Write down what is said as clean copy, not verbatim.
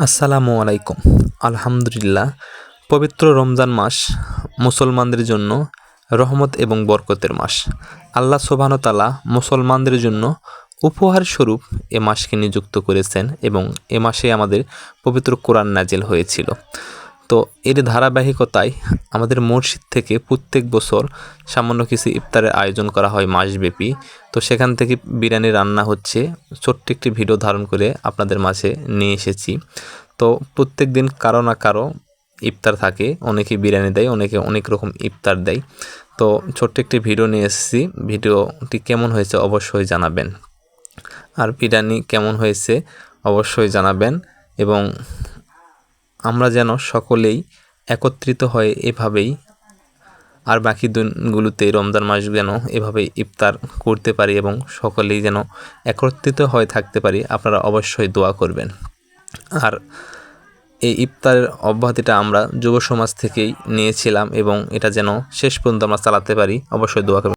আসসালামু আলাইকুম। আলহামদুলিল্লাহ, পবিত্র রমজান মাস মুসলমানদের জন্য রহমত এবং বরকতের মাস। আল্লাহ সুবহানাহু ওয়া তাআলা মুসলমানদের জন্য উপহার স্বরূপ এ মাসকে নিযুক্ত করেছেন এবং এ মাসে আমাদের পবিত্র কোরআন নাজিল হয়েছিল। তো এর ধারাবাহিকতায় আমাদের মসজিদ থেকে প্রত্যেক বছর সামান্য কিছু ইফতারের আয়োজন করা হয় মাসব্যাপী। তো সেখান থেকে বিরিয়ানি রান্না হচ্ছে, ছোট্ট একটি ভিডিও ধারণ করে আপনাদের মাঝে নিয়ে এসেছি। তো প্রত্যেক দিন কারো না কারো ইফতার থাকে, অনেকে বিরিয়ানি দেয়, অনেকে অনেক রকম ইফতার দেয়। তো ছোট্ট একটি ভিডিও নিয়ে এসেছি, ভিডিওটি কেমন হয়েছে অবশ্যই জানাবেন, আর বিরিয়ানি কেমন হয়েছে অবশ্যই জানাবেন। এবং আমরা যেন সকলেই একত্রিত হয়ে এভাবেই আর বাকি দিনগুলোতে রমজান মাস যেন এভাবেই ইফতার করতে পারি এবং সকলেই যেন একত্রিত হয়ে থাকতে পারি, আপনারা অবশ্যই দোয়া করবেন। আর এই ইফতারের অব্যাহতিটা আমরা যুব সমাজ থেকেই নিয়েছিলাম এবং এটা যেন শেষ পর্যন্ত আমরা চালাতে পারি, অবশ্যই দোয়া করবেন।